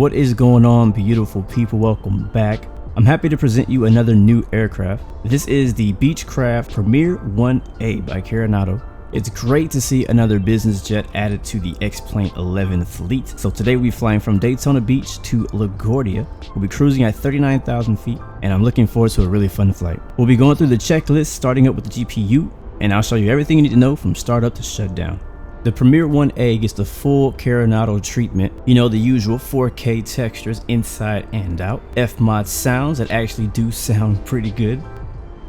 What is going on, beautiful people? Welcome back. I'm happy to present you another new aircraft. This is the Beechcraft Premier 1A by Carenado. It's great to see another business jet added to the X-Plane 11 fleet. So today we're flying from Daytona Beach to LaGuardia. We'll be cruising at 39,000 feet, and I'm looking forward to a really fun flight. We'll be going through the checklist, starting up with the GPU, and I'll show you everything you need to know from startup to shutdown. The Premier 1A gets the full Carenado treatment, you know, the usual 4K textures inside and out, F-mod sounds that actually do sound pretty good,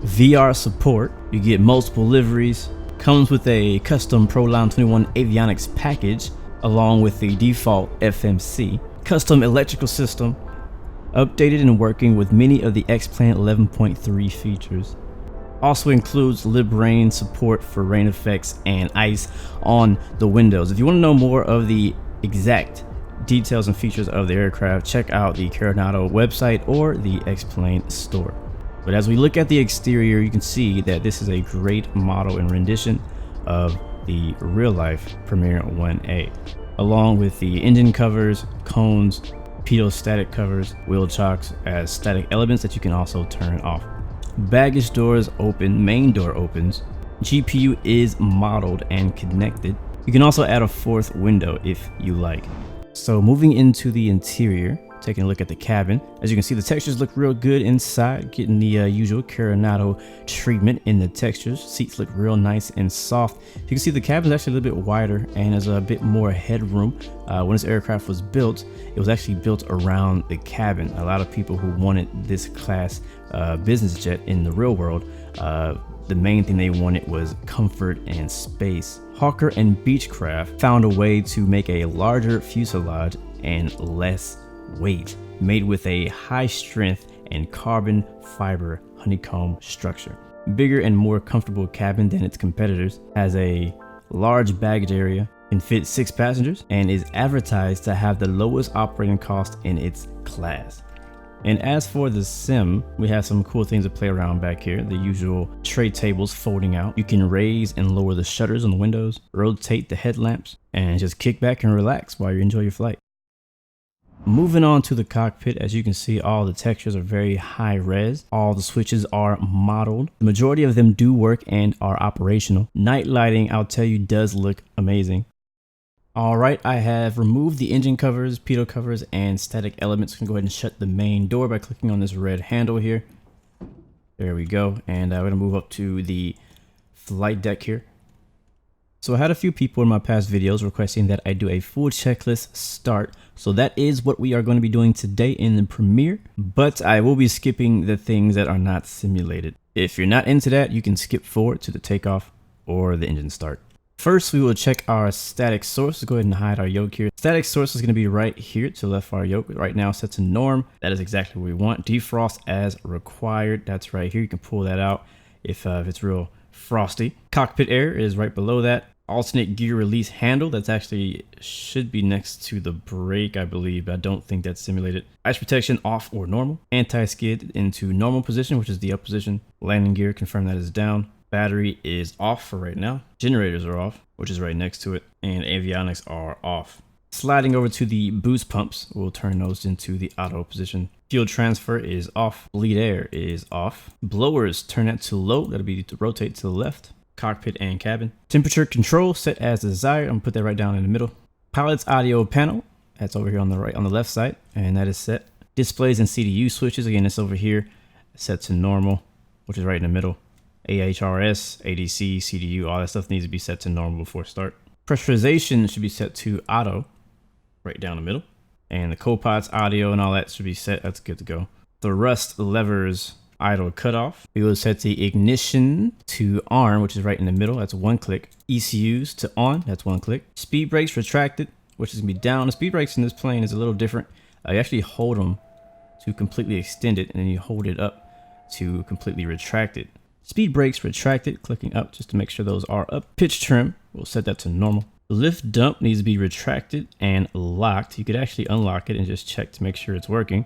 VR support, you get multiple liveries, comes with a custom ProLine 21 avionics package along with the default FMC, custom electrical system, updated and working with many of the X-Plane 11.3 features. Also includes lib rain support for rain effects and ice on the windows. If you want to know more of the exact details and features of the aircraft, check out the Carenado website or the X-Plane store. But as we look at the exterior, you can see that this is a great model and rendition of the real-life Premier 1A, along with the engine covers, cones, pitot static covers, wheel chocks as static elements that you can also turn off. Baggage doors open, main door opens, GPU is modeled and connected. You can also add a fourth window if you like. So moving into the interior, taking a look at the cabin, as you can see the textures look real good inside, getting the usual Carenado treatment in the textures. Seats look real nice and soft. You can see the cabin is actually a little bit wider and has a bit more headroom. When this aircraft was built, it was actually built around the cabin. A lot of people who wanted this class business jet in the real world, the main thing they wanted was comfort and space. Hawker and Beechcraft found a way to make a larger fuselage and less weight, made with a high strength and carbon fiber honeycomb structure. Bigger and more comfortable cabin than its competitors, has a large baggage area, can fit 6 passengers, and is advertised to have the lowest operating cost in its class. And as for the sim, we have some cool things to play around back here. The usual tray tables folding out. You can raise and lower the shutters on the windows, rotate the headlamps, and just kick back and relax while you enjoy your flight. Moving on to the cockpit, as you can see, all the textures are very high res. All the switches are modeled. The majority of them do work and are operational. Night lighting, I'll tell you, does look amazing. Alright, I have removed the engine covers, pitot covers, and static elements. I'm going to go ahead and shut the main door by clicking on this red handle here. There we go. And we're going to move up to the flight deck here. So I had a few people in my past videos requesting that I do a full checklist start. So that is what we are going to be doing today in the Premiere, but I will be skipping the things that are not simulated. If you're not into that, you can skip forward to the takeoff or the engine start. First, we will check our static source. Let's go ahead and hide our yoke here. Static source is going to be right here to the left of our yoke. Right now set to norm. That is exactly what we want. Defrost as required. That's right here. You can pull that out if it's real frosty. Cockpit air is right below that. Alternate gear release handle, that's actually should be next to the brake, I believe, but I don't think that's simulated. Ice protection off or normal. Anti-skid into normal position, which is the up position. Landing gear, confirm that is down. Battery is off for right now. Generators are off, which is right next to it, and avionics are off. Sliding over to the boost pumps, we'll turn those into the auto position. Fuel transfer is off. Bleed air is off. Blowers, turn that to low. That'll be to rotate to the left. Cockpit and cabin. Temperature control set as desired. I'm gonna put that right down in the middle. Pilot's audio panel, that's over here on the right, on the left side, and that is set. Displays and CDU switches, again, it's over here, set to normal, which is right in the middle. AHRS, ADC, CDU, all that stuff needs to be set to normal before start. Pressurization should be set to auto, right down the middle. And the co-pilot's audio and all that should be set, that's good to go. Thrust levers, idle cutoff. We will set the ignition to arm, which is right in the middle. That's one click. ECUs to on. That's one click. Speed brakes retracted, which is gonna be down. The speed brakes in this plane is a little different. You actually hold them to completely extend it, and then you hold it up to completely retract it. Speed brakes retracted, clicking up just to make sure those are up. Pitch trim, we'll set that to normal. Lift dump needs to be retracted and locked. You could actually unlock it and just check to make sure it's working.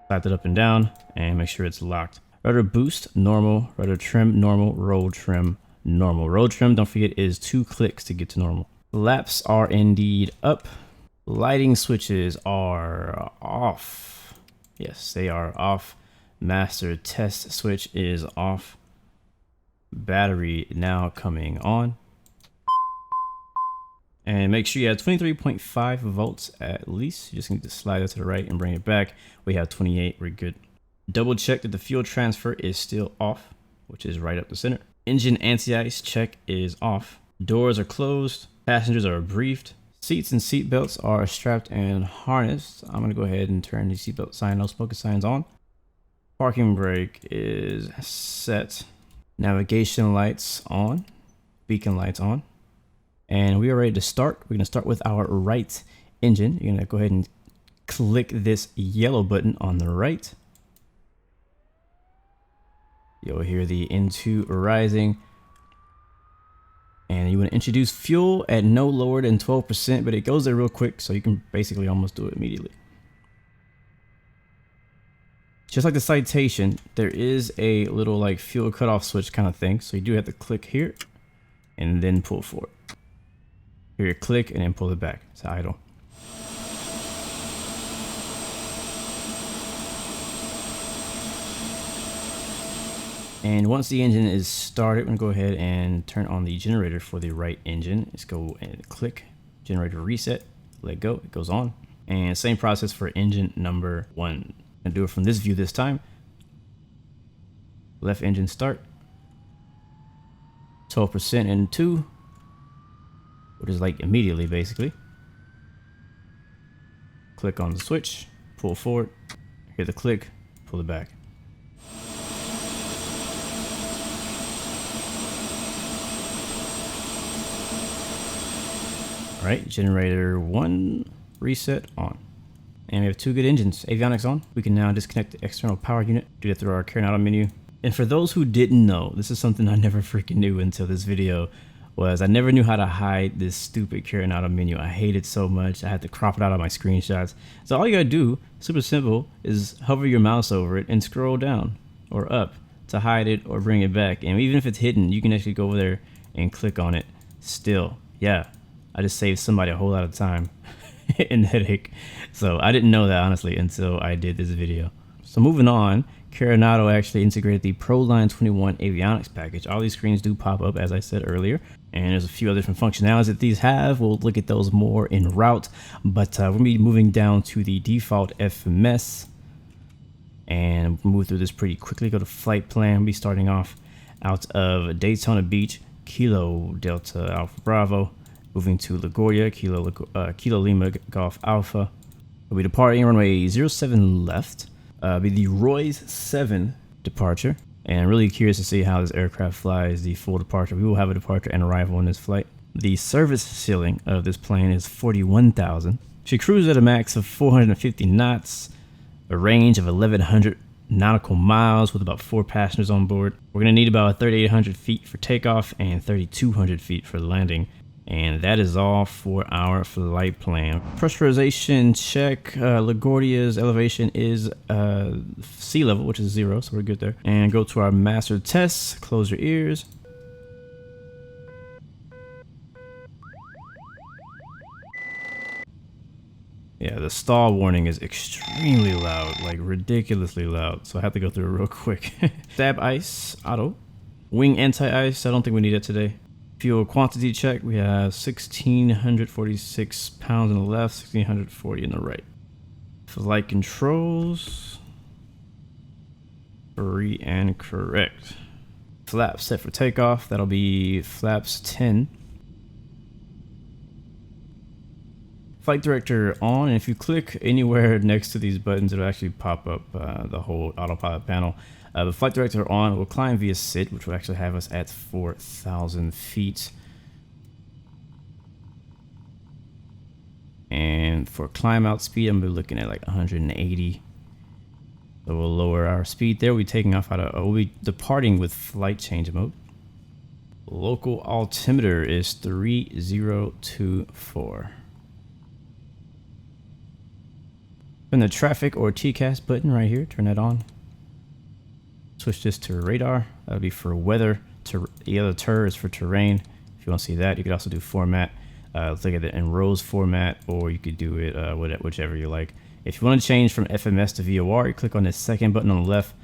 Slide it up and down and make sure it's locked. Rudder boost, normal. Rudder trim, normal. Roll trim, normal. Roll trim, don't forget, is 2 clicks to get to normal. Flaps are indeed up. Lighting switches are off. Yes, they are off. Master test switch is off. Battery now coming on. And make sure you have 23.5 volts at least. You just need to slide that to the right and bring it back. We have 28, we're good. Double check that the fuel transfer is still off, which is right up the center. Engine anti-ice check is off. Doors are closed. Passengers are briefed. Seats and seat belts are strapped and harnessed. I'm gonna go ahead and turn the seatbelt sign, no smoking signs on. Parking brake is set. Navigation lights on. Beacon lights on. And we are ready to start. We're gonna start with our right engine. You're gonna go ahead and click this yellow button on the right. You'll hear the N2 rising. And you want to introduce fuel at no lower than 12%, but it goes there real quick, so you can basically almost do it immediately. Just like the citation, there is a little like fuel cutoff switch kind of thing. So you do have to click here and then pull forward. Here, click and then pull it back to idle. And once the engine is started, we're gonna go ahead and turn on the generator for the right engine. Let's go and click generator reset, let go, it goes on. And same process for engine number 1. And do it from this view this time. Left engine start. 12% in 2, which is like immediately basically. Click on the switch, pull forward, hear the click, pull it back. All right, generator 1 reset on. And we have 2 good engines. Avionics on. We can now disconnect the external power unit. Do that through our Carenado menu. And for those who didn't know, this is something I never freaking knew until this video, was I never knew how to hide this stupid Carenado menu. I hate it so much. I had to crop it out of my screenshots. So all you gotta do, super simple, is hover your mouse over it and scroll down or up to hide it or bring it back. And even if it's hidden, you can actually go over there and click on it still. Yeah. I just saved somebody a whole lot of time and headache. So I didn't know that honestly until I did this video. So moving on, Carenado actually integrated the ProLine 21 avionics package. All these screens do pop up as I said earlier. And there's a few other different functionalities that these have. We'll look at those more en route. But we're gonna be moving down to the default FMS. And we'll move through this pretty quickly. Go to flight plan. We'll be starting off out of Daytona Beach, Kilo Delta Alpha Bravo. Moving to LaGuardia, Kilo Lima Golf Alpha. We'll be departing runway 07 left. Be the Royce 7 departure. And really curious to see how this aircraft flies the full departure. We will have a departure and arrival on this flight. The service ceiling of this plane is 41,000. Should cruise at a max of 450 knots, a range of 1,100 nautical miles with about 4 passengers on board. We're gonna need about 3,800 feet for takeoff and 3,200 feet for landing. And that is all for our flight plan. Pressurization check. LaGuardia's elevation is sea level, which is 0, so we're good there. And go to our master tests. Close your ears. Yeah, the stall warning is extremely loud, like ridiculously loud. So I have to go through it real quick. Stab ice, auto. Wing anti-ice, I don't think we need it today. Fuel quantity check, we have 1,646 pounds on the left, 1,640 on the right. Flight controls, free and correct. Flaps set for takeoff, that'll be flaps 10. Flight director on, and if you click anywhere next to these buttons, it'll actually pop up the whole autopilot panel. The flight director on will climb via SIT, which will actually have us at 4,000 feet. And for climb out speed, I'm gonna be looking at like 180. So we'll lower our speed there. We'll be taking off out of, we'll be departing with flight change mode. Local altimeter is 3024. Turn the traffic or TCAS button right here, turn that on. Switch this to radar. That'll be for weather. The other ter is for terrain. If you want to see that, you could also do format. Let's look at it in rows format, or you could do it whichever you like. If you want to change from FMS to VOR, you click on the second button on the left,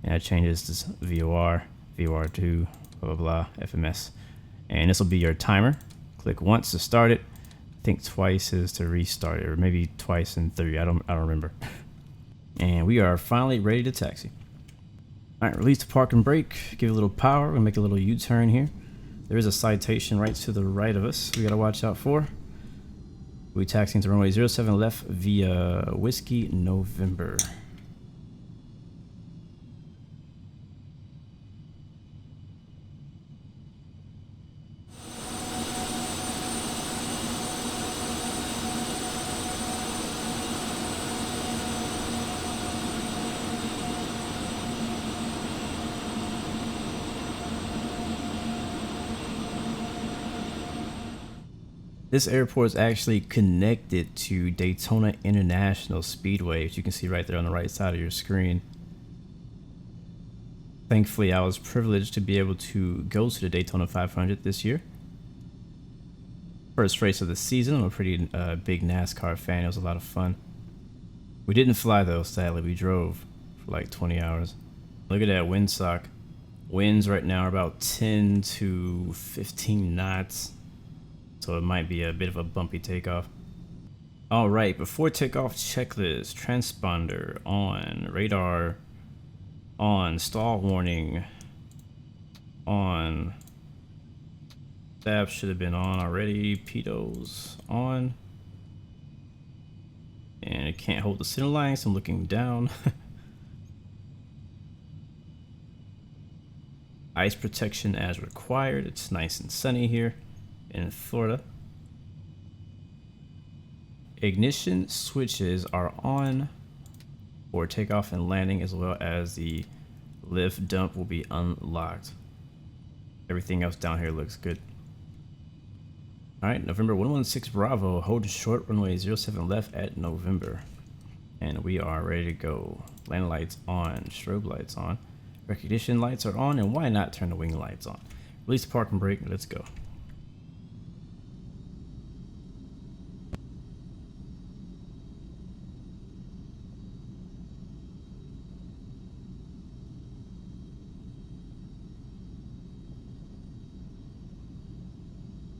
and it changes this VOR, VOR2, blah, blah, blah, FMS. And this will be your timer. Click once to start it. I think twice is to restart it, or maybe twice and 3. I don't remember. And we are finally ready to taxi. All right, release the park and brake. Give it a little power. We'll make a little U-turn here. There is a citation right to the right of us we got to watch out for. We're taxiing to runway 07 left via Whiskey November. This airport is actually connected to Daytona International Speedway, which you can see right there on the right side of your screen. Thankfully, I was privileged to be able to go to the Daytona 500 this year. First race of the season. I'm a pretty big NASCAR fan. It was a lot of fun. We didn't fly though, sadly. We drove for like 20 hours. Look at that windsock. Winds right now are about 10 to 15 knots. So it might be a bit of a bumpy takeoff. All right, before takeoff checklist, transponder on, radar on, stall warning on, stab should have been on already, pitos on, and it can't hold the center line, so I'm looking down. Ice protection as required. It's nice and sunny here in Florida. Ignition switches are on for takeoff and landing, as well as the lift dump will be unlocked. Everything else down here looks good. All right, November 116 Bravo, hold short runway 07 left at November. And we are ready to go. Landing lights on, strobe lights on, recognition lights are on, and why not turn the wing lights on? Release the park and brake, let's go.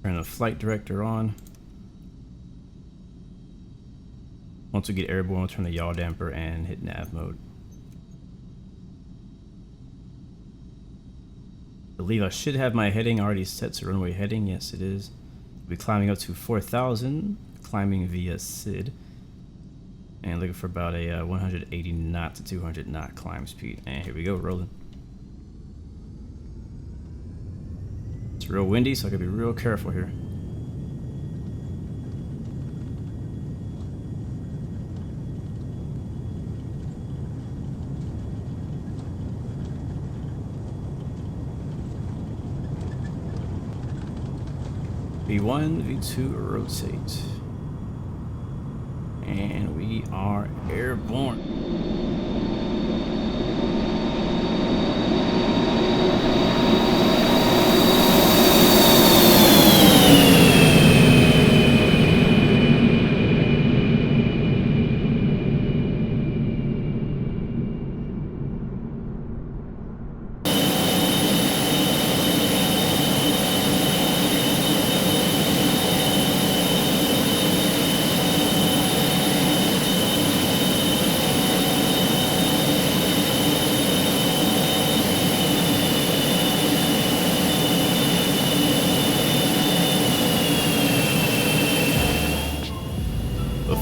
Turn the flight director on. Once we get airborne, we'll turn the yaw damper and hit nav mode. I believe I should have my heading already set to runway heading. Yes, it is. We'll be climbing up to 4,000, climbing via SID, and looking for about a 180 knot to 200 knot climb speed. And here we go, rolling. It's real windy, so I gotta be real careful here. V1, V2, rotate. And we are airborne.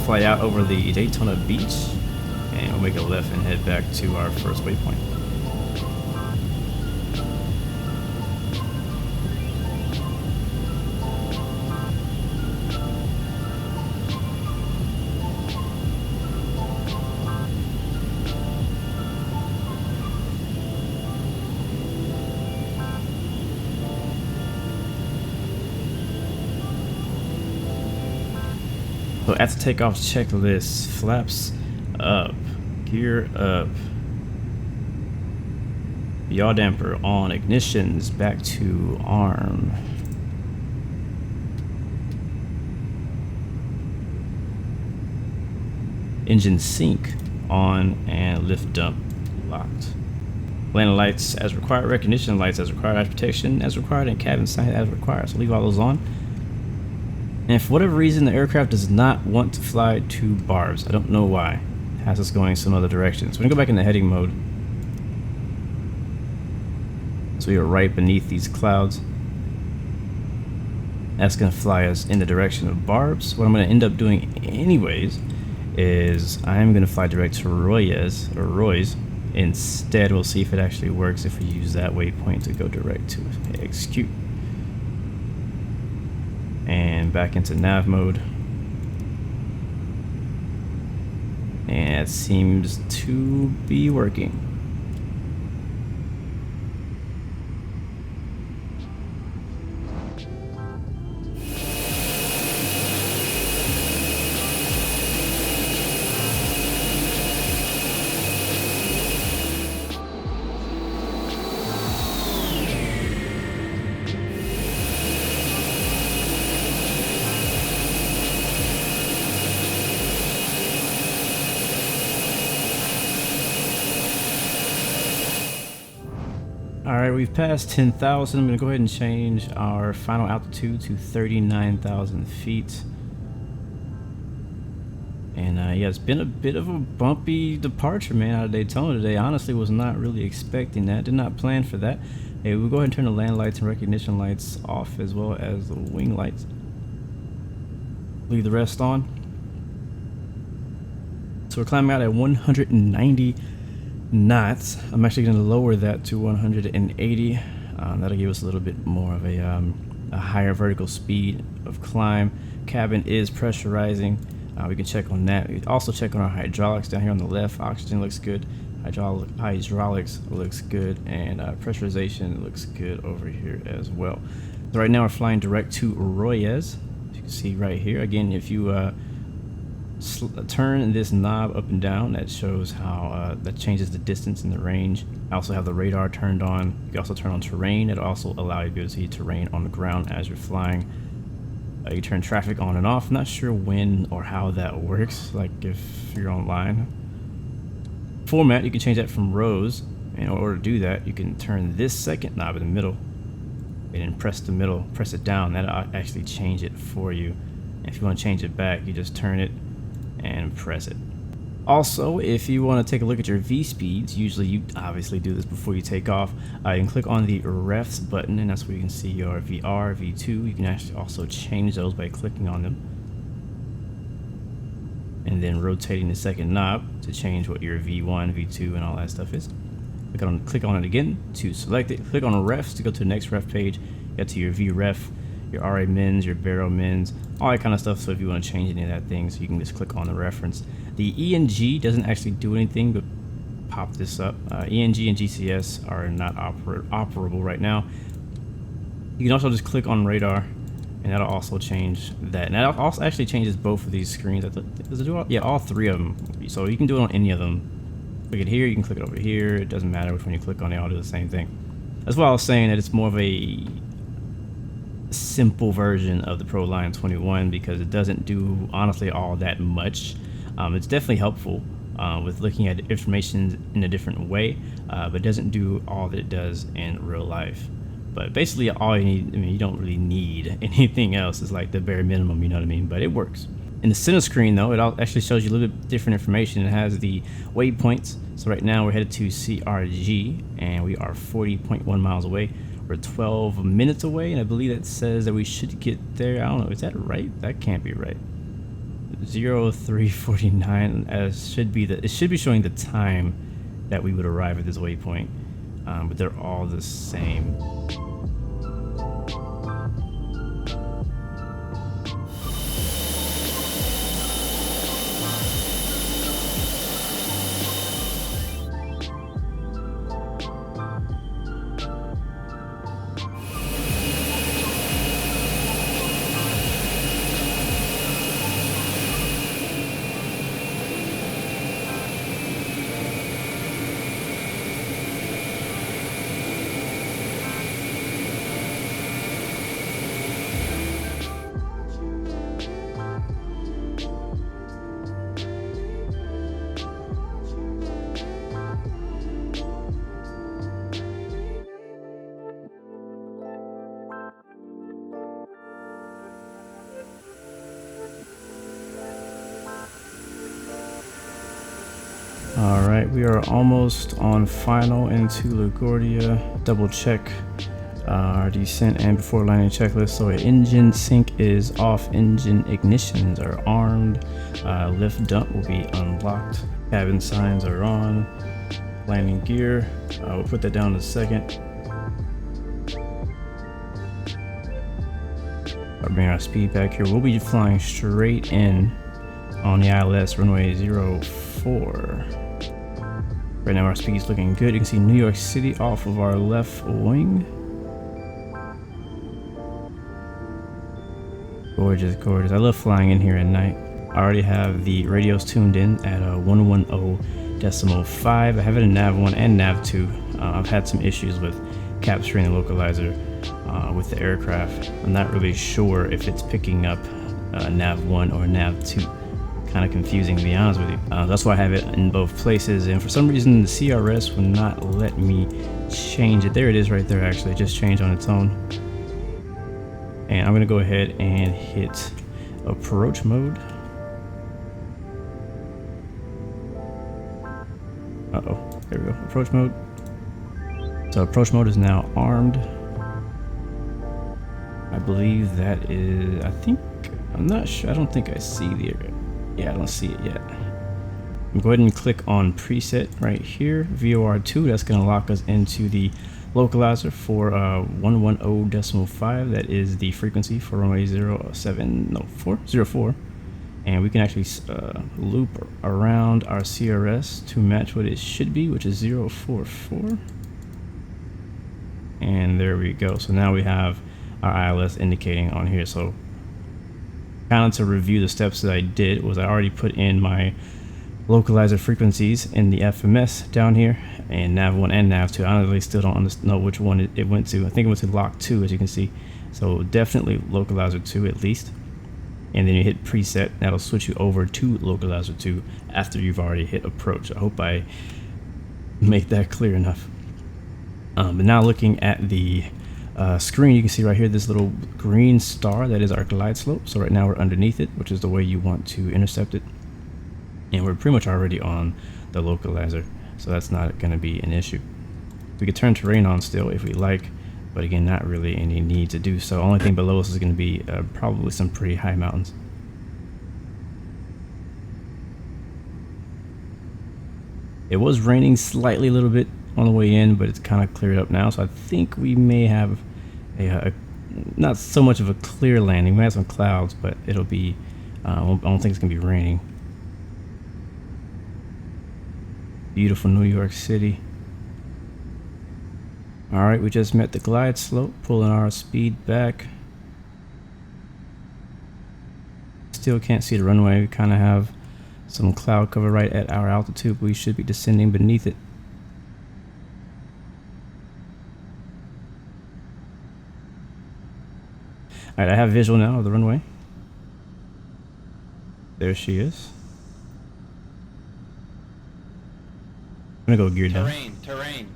Fly out over the Daytona Beach, and we'll make a left and head back to our first waypoint. So at the takeoff checklist, flaps up, gear up, yaw damper on, ignitions back to arm. Engine sync on, and lift dump locked. Landing lights as required, recognition lights as required, eyes protection as required, and cabin sight as required. So leave all those on. And for whatever reason, the aircraft does not want to fly to barbs. I don't know why. It has us going some other direction. So we're gonna go back into heading mode. So we are right beneath these clouds. That's gonna fly us in the direction of barbs. What I'm gonna end up doing anyways is I'm gonna fly direct to Roy's. Instead, we'll see if it actually works if we use that waypoint to go direct to execute. And back into nav mode. And it seems to be working. Alright, we've passed 10,000. I'm going to go ahead and change our final altitude to 39,000 feet. And yeah, it's been a bit of a bumpy departure, man, out of Daytona today. Honestly, was not really expecting that. Did not plan for that. Hey, we'll go ahead and turn the land lights and recognition lights off, as well as the wing lights. Leave the rest on. So we're climbing out at 190 knots. I'm actually going to lower that to 180. That'll give us a little bit more of a higher vertical speed of climb. Cabin is pressurizing. We can check on that. We can also check on our hydraulics down here on the left. Oxygen looks good. Hydraulics looks good, and pressurization looks good over here as well. So right now we're flying direct to Royes. You can see right here. Again, if you turn this knob up and down, that shows how that changes the distance and the range. I also have the radar turned on. You can also turn on terrain. It'll also allow you to be able to see terrain on the ground as you're flying. You turn traffic on and off. I'm not sure when or how that works, like if you're online. Format, you can change that from rows. In order to do that, you can turn this second knob in the middle and then press the middle, press it down. That'll actually change it for you. And if you want to change it back, you just turn it and press it. Also, if you want to take a look at your V speeds, usually you obviously do this before you take off, you can click on the refs button, and that's where you can see your VR, V2. You can actually also change those by clicking on them and then rotating the second knob to change what your V1, V2, and all that stuff is. Click on it again to select it. Click on refs to go to the next ref page. Get to your VREF, your RA mins, your baro mins, all that kind of stuff. So if you want to change any of that things, you can just click on the reference. The ENG doesn't actually do anything but pop this up. ENG and GCS are not operable right now. You can also just click on radar, and that'll also change that. And that also actually changes both of these screens. Does it do all? Yeah, all three of them. So you can do it on any of them. Click it here, you can click it over here. It doesn't matter which one you click on, they all do the same thing. That's why I was saying that it's more of a simple version of the ProLine 21, because it doesn't do honestly all that much. It's definitely helpful with looking at information in a different way, but it doesn't do all that it does in real life. But basically all you need, I mean, you don't really need anything else. It's like the bare minimum, you know what I mean? But it works. In the center screen though, it actually shows you a little bit different information. It has the waypoints. So right now we're headed to CRG and we are 40.1 miles away. We're 12 minutes away, and I believe that says that we should get there. I don't know, is that right? That can't be right. 0349 it should be showing the time that we would arrive at this waypoint, but they're all the same. right, we are almost on final into LaGuardia. Double check our descent and before landing checklist. So engine sync is off, engine ignitions are armed, lift dump will be unlocked, cabin signs are on, landing gear, we'll put that down in a second. I'll bring our speed back here. We'll be flying straight in on the ILS runway 04. Right now our speed's looking good. You can see New York City off of our left wing. Gorgeous, gorgeous. I love flying in here at night. I already have the radios tuned in at 110.5. I have it in nav1 and nav2. I've had some issues with capturing the localizer with the aircraft. I'm not really sure if it's picking up nav1 or nav2. Kind of confusing, to be honest with you. That's why I have it in both places, and for some reason the CRS will not let me change it. There it is right there, actually. It just changed on its own. And I'm gonna go ahead and hit approach mode. Uh-oh, there we go, approach mode. So approach mode is now armed. I believe that is, I'm not sure, I don't think I see the area. Yeah, I don't see it yet. Go ahead and click on preset right here, VOR2. That's going to lock us into the localizer for 110.5. That is the frequency for runway 04. And we can actually loop around our CRS to match what it should be, which is 044. And there we go. So now we have our ILS indicating on here. So kind of to review the steps that I did was I already put in my localizer frequencies in the FMS down here, and nav1 and nav2. I really still don't know which one it went to. I think it went to lock 2, as you can see. So definitely localizer 2 at least. And then you hit preset, that'll switch you over to localizer 2 after you've already hit approach. I hope I make that clear enough. But now looking at the screen, you can see right here this little green star that is our glide slope. So right now we're underneath it, which is the way you want to intercept it, and we're pretty much already on the localizer, so that's not going to be an issue. We could turn terrain on still if we like, but again, not really any need to do so. Only thing below us is going to be probably some pretty high mountains. It was raining slightly a little bit on the way in, but it's kind of cleared up now, so I think we may have a not so much of a clear landing. We might have some clouds, but it'll be I don't think it's gonna be raining. Beautiful New York City. All right, we just met the glide slope, pulling our speed back. Still can't see the runway. We kind of have some cloud cover right at our altitude, but we should be descending beneath it. All right, I have visual now of the runway. There she is. I'm gonna go gear down. Terrain.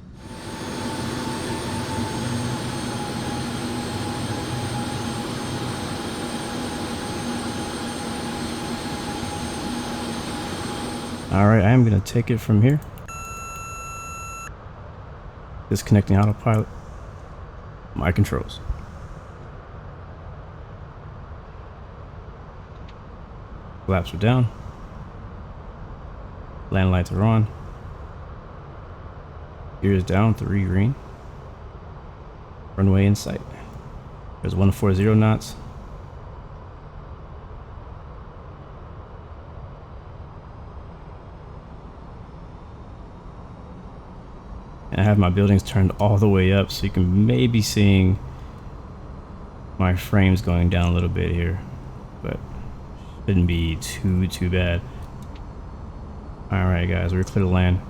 All right, I am gonna take it from here. Disconnecting autopilot. My controls. Flaps are down. Land lights are on. Gears down, 3 green. Runway in sight. There's 140 knots. And I have my buildings turned all the way up, so you can maybe seeing my frames going down a little bit here, but shouldn't be too bad. All right, guys, we're clear to land.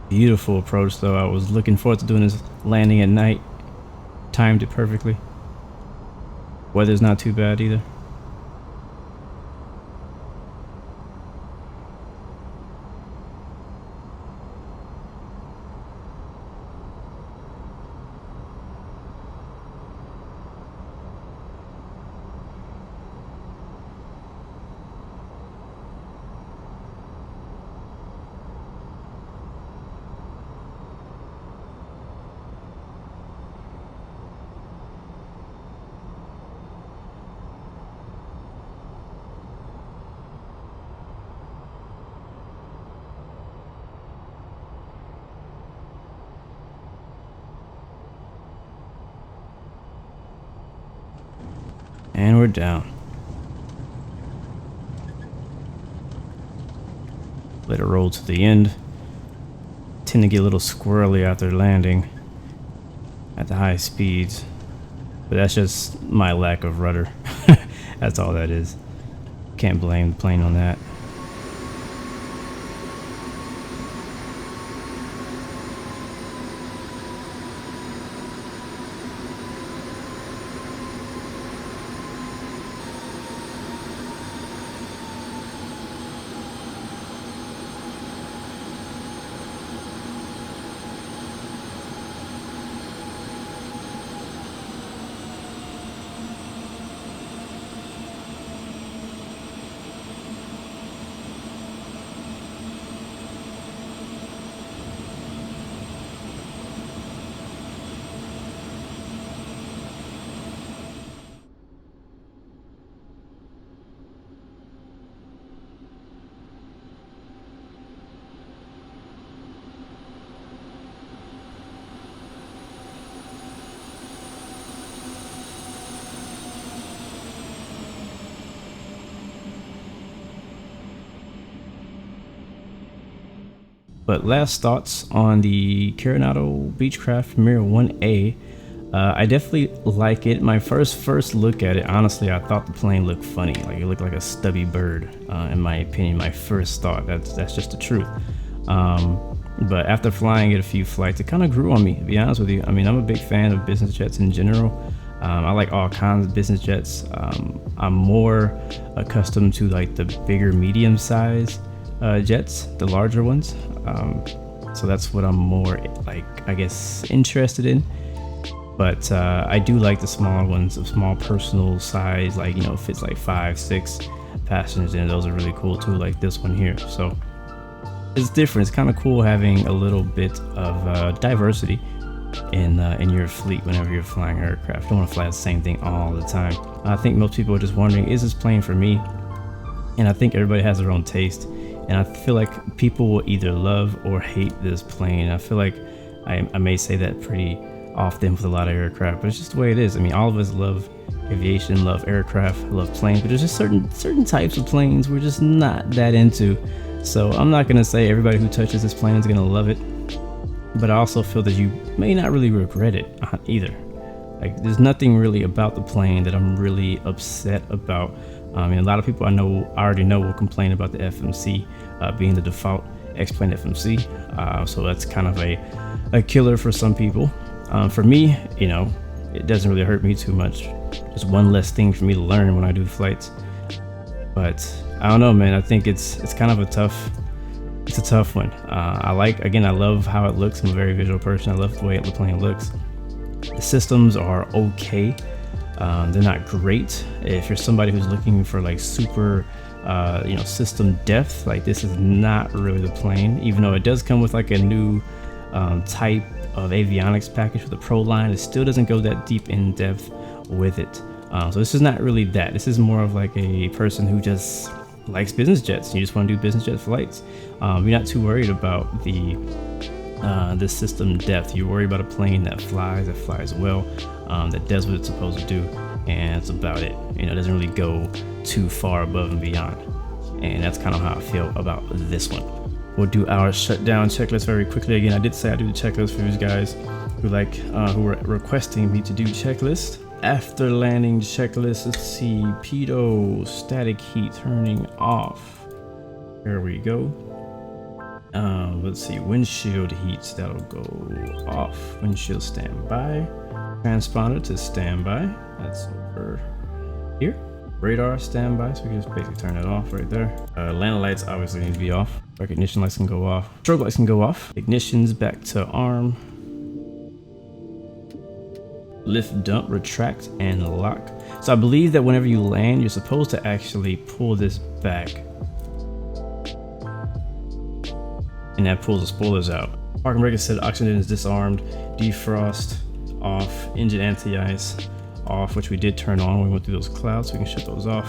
Beautiful approach, though. I was looking forward to doing this landing at night. Timed it perfectly. Weather's not too bad either. And we're down. Let it roll to the end. Tend to get a little squirrely after landing at the high speeds, but that's just my lack of rudder. That's all that is. Can't blame the plane on that. But last thoughts on the Carenado Beechcraft Premier 1A. I definitely like it. My first look at it, honestly, I thought the plane looked funny. Like it looked like a stubby bird, in my opinion. My first thought. That's just the truth. But after flying it a few flights, it kind of grew on me, to be honest with you. I mean, I'm a big fan of business jets in general. I like all kinds of business jets. I'm more accustomed to like the bigger, medium size jets, the larger ones. So that's what I'm more like, I guess, interested in. But I do like the smaller ones, of small personal size, like, you know, fits like 5-6 passengers in. Those are really cool too, like this one here. So it's different. It's kind of cool having a little bit of diversity in your fleet whenever you're flying aircraft. You don't want to fly the same thing all the time. I think most people are just wondering, is this plane for me? And I think everybody has their own taste. And I feel like people will either love or hate this plane. I feel like I may say that pretty often with a lot of aircraft, but it's just the way it is. I mean, all of us love aviation, love aircraft, love planes, but there's just certain types of planes we're just not that into. So I'm not gonna say everybody who touches this plane is gonna love it, but I also feel that you may not really regret it either. Like, there's nothing really about the plane that I'm really upset about. I mean, a lot of people I already know will complain about the FMC being the default X-plane FMC. So that's kind of a killer for some people. For me, you know, it doesn't really hurt me too much. Just one less thing for me to learn when I do the flights. But I don't know, man. I think it's kind of a tough one. I love how it looks. I'm a very visual person. I love the way the plane looks. The systems are okay. They're not great. If you're somebody who's looking for like super, system depth, like this is not really the plane. Even though it does come with like a new type of avionics package for the Pro line, it still doesn't go that deep in depth with it. So this is not really that. This is more of like a person who just likes business jets. You just want to do business jet flights. You're not too worried about the system depth. You're worried about a plane that flies well, that does what it's supposed to do, and that's about it. You know, it doesn't really go too far above and beyond. And that's kind of how I feel about this one. We'll do our shutdown checklist very quickly. Again, I did say I do the checklist for you guys who were requesting me to do checklist. After landing checklist, let's see, pitot, static heat turning off. There we go. Let's see, windshield heats, that'll go off. Windshield standby. Transponder to standby, that's over here. Radar standby, so we can just basically turn it off right there. Landing lights obviously need to be off. Recognition lights can go off. Strobe lights can go off. Ignitions back to arm. Lift, dump, retract, and lock. So I believe that whenever you land, you're supposed to actually pull this back. And that pulls the spoilers out. Parking brake is set, oxygen is disarmed, defrost off, engine anti-ice off, which we did turn on when we went through those clouds, so we can shut those off.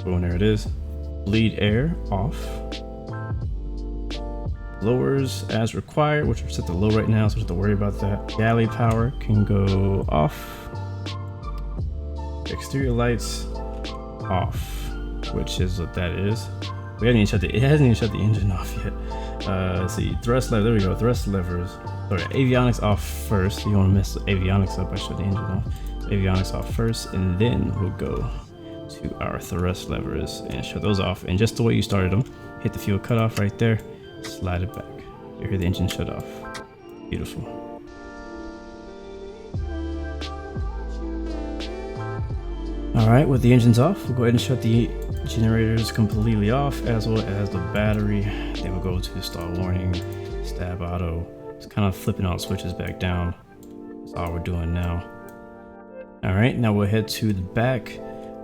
Boom, there it is. Bleed air off. Lowers as required, which are set to low right now, so don't have to worry about that. Galley power can go off. exterior lights off, which is what that is. We haven't even shut it hasn't even shut the engine off yet. Let's see, thrust lever, there we go, thrust levers. Sorry, avionics off first. You don't want to mess the avionics up, I shut the engine off. Avionics off first, and then we'll go to our thrust levers and shut those off. And just the way you started them, hit the fuel cutoff right there, slide it back. You hear the engine shut off. Beautiful. Alright, with the engines off, we'll go ahead and shut the generators completely off, as well as the battery. Then we'll go to stall warning, stab auto. It's kind of flipping all the switches back down. That's all we're doing now. Alright, now we'll head to the back,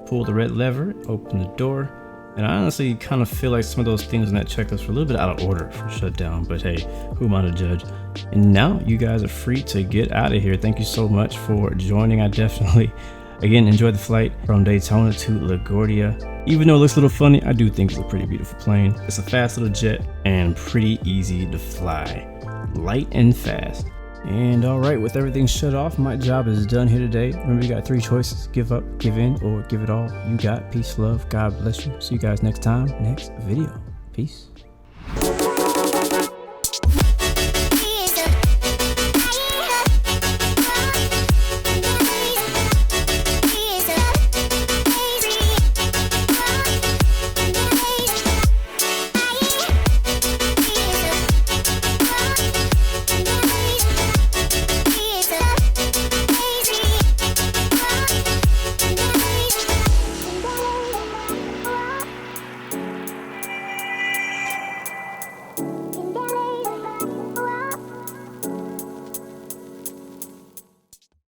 pull the red lever, open the door. And I honestly kind of feel like some of those things in that checklist were a little bit out of order for shutdown, but hey, who am I to judge? And now you guys are free to get out of here. Thank you so much for joining. I definitely, again, enjoyed the flight from Daytona to LaGuardia. Even though it looks a little funny, I do think it's a pretty beautiful plane. It's a fast little jet and pretty easy to fly. Light and fast. And alright, with everything shut off, my job is done here today. Remember, you got 3 choices: give up, give in, or give it all. You got peace, love, God bless you. See you guys next time, next video. Peace.